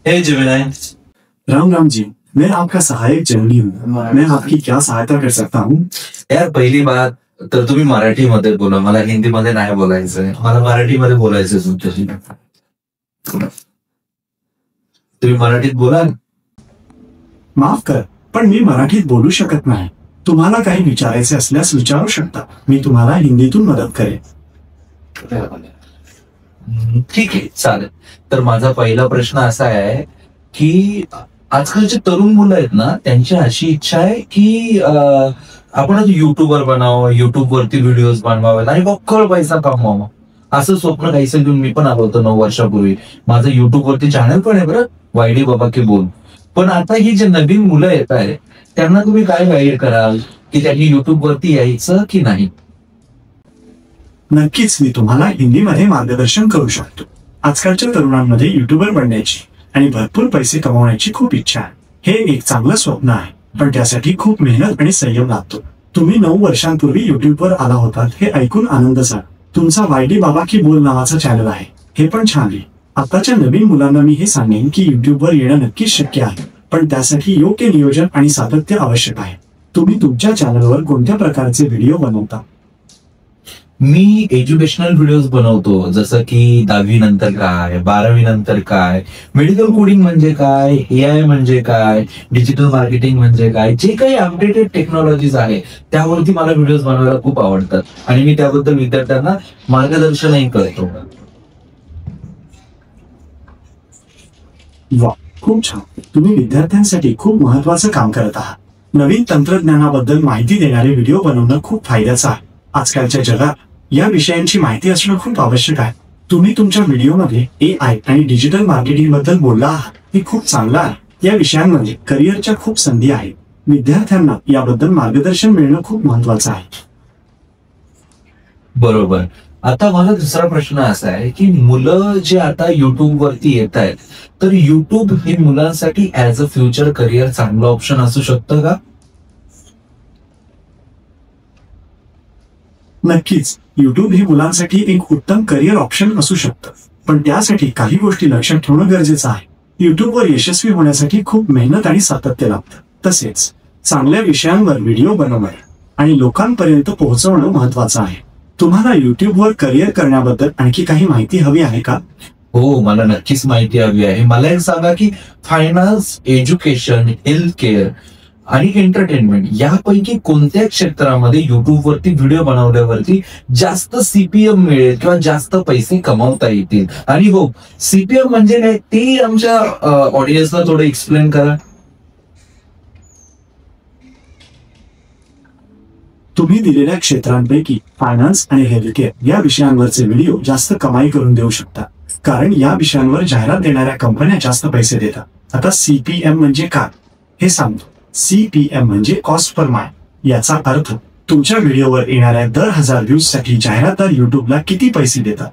हे जेमिनाई। राम राम जी, मैं आपका सहायक जनरली हूँ। मैं आपकी क्या सहायता कर सकता हूँ? यार पहिली बात तर तुम्ही मराठीमध्ये बोला, मला हिंदीमध्ये नाही बोलायचंय, मला मराठीमध्ये बोलायचंय तुमच्याशी। तुम्ही मराठीत बोला। माफ कर, पण मी मराठीत बोलू शकत नाही। तुम्हाला काही विचारायचे असल्यास विचारू शकता, मी तुम्हाला हिंदीतून मदत करेन। ठीक आहे, चालेल। तर माझा पहिला प्रश्न असा आहे की आजकालचे तरुण मुलं आहेत ना, त्यांची अशी इच्छा आहे की आपण युट्यूबर बनावं, युट्यूब वरती व्हिडिओज बनवावे आणि बक्कळ पैसा कमवावा, असं स्वप्न काहीसं घेऊन मी पण आलो होतो 9 वर्षापूर्वी। माझं युट्यूब वरती चॅनल पण आहे बरं, वायडी बाबा की बोल। पण आता ही जे नवीन मुलं येत आहेत त्यांना तुम्ही काय गाईड कराल की त्यांनी युट्यूब वरती यायचं की नाही? नक्कीच मी तुम्हाला हिंदीमध्ये मार्गदर्शन करू शकतो। आजकालच्या तरुणांमध्ये युट्यूबर बनण्याची आणि भरपूर पैसे कमवण्याची खूप इच्छा आहे। हे एक चांगलं स्वप्न आहे, पण त्यासाठी खूप मेहनत आणि संयम लागतो। तुम्ही 9 वर्षांपूर्वी युट्यूबवर आला होतात हे ऐकून आनंद झाला। तुमचा वायडी बाबा की बोल नावाचा चॅनल आहे, हे पण छान आहे। आताच्या नवीन मुलांना मी हे सांगेन की युट्यूबवर येणं नक्कीच शक्य आहे, पण त्यासाठी योग्य नियोजन आणि सातत्य आवश्यक आहे। तुम्ही तुमच्या चॅनलवर कोणत्या प्रकारचे व्हिडिओ बनवता? मी एज्युकेशनल व्हिडिओज बनवतो, जसं की 10वी नंतर काय, 12वी नंतर काय, मेडिकल कोडिंग म्हणजे काय, AI म्हणजे काय, डिजिटल मार्केटिंग म्हणजे काय, जे काही अपडेटेड टेक्नॉलॉजीज आहे त्यावरती मला व्हिडिओज बनवायला खूप आवडतात आणि मी त्याबद्दल विद्यार्थ्यांना मार्गदर्शनही करतो। वा, खूप छान। तुम्ही विद्यार्थ्यांसाठी खूप महत्वाचं काम करत आहात। नवीन तंत्रज्ञानाबद्दल माहिती देणारे व्हिडिओ बनवणं खूप फायद्याचं आहे। आजकालच्या जगात या विषयांची माहिती असणं खूप आवश्यक आहे। तुम्ही तुमच्या व्हिडिओमध्ये AI आणि डिजिटल मार्केटिंग बद्दल बोलला आहात, हे खूप चांगलं आहे। या विषयांमध्ये करिअरच्या खूप संधी आहेत। विद्यार्थ्यांना याबद्दल मार्गदर्शन मिळणं खूप महत्वाचं आहे। बरोबर। आता माझा दुसरा प्रश्न असा आहे की मुलं जे आता युट्यूब वरती येत आहेत, तर युट्यूब हे मुलांसाठी ऍज अ फ्युचर करिअर चांगलं ऑप्शन असू शकतं का? नक्कीच, युट्यूब हे मुलांसाठी एक उत्तम करिअर ऑप्शन असू शकतं, पण त्यासाठी काही गोष्टी लक्षात ठेवणं गरजेचं आहे। युट्यूबवर यशस्वी होण्यासाठी खूप मेहनत आणि सातत्य लागतं। तसेच चांगल्या विषयांवर व्हिडिओ बनवणं आणि लोकांपर्यंत पोहोचवणं महत्वाचं आहे। तुम्हाला युट्यूबवर करिअर करण्याबद्दल आणखी काही माहिती हवी आहे का? हो, मला नक्कीच माहिती हवी आहे। मला एक सांगा की फायनान्स, एज्युकेशन, हेल्थ केअर आणि एंटरटेनमेंट यापैकी कोणत्या क्षेत्रामध्ये युट्यूब वरती व्हिडिओ बनवल्यावरती जास्त CPM मिळेल किंवा जास्त पैसे कमावता येतील? आणि हो, CPM म्हणजे काय ते आमच्या ऑडियन्सला थोडं एक्सप्लेन करा। तुम्ही दिलेल्या क्षेत्रांपैकी फायनान्स आणि हेल्थ केअर या विषयांवरचे व्हिडिओ जास्त कमाई करून देऊ शकता, कारण या विषयांवर जाहिरात देणाऱ्या कंपन्या जास्त पैसे देतात। आता CPM म्हणजे काय हे सांगतो। CPM म्हणजे कॉस्ट पर माय। याचा अर्थ तुमच्या व्हिडिओवर येणाऱ्या दर 1000 व्ह्यूज साठी जाहिरातदार युट्यूबला किती पैसे देतात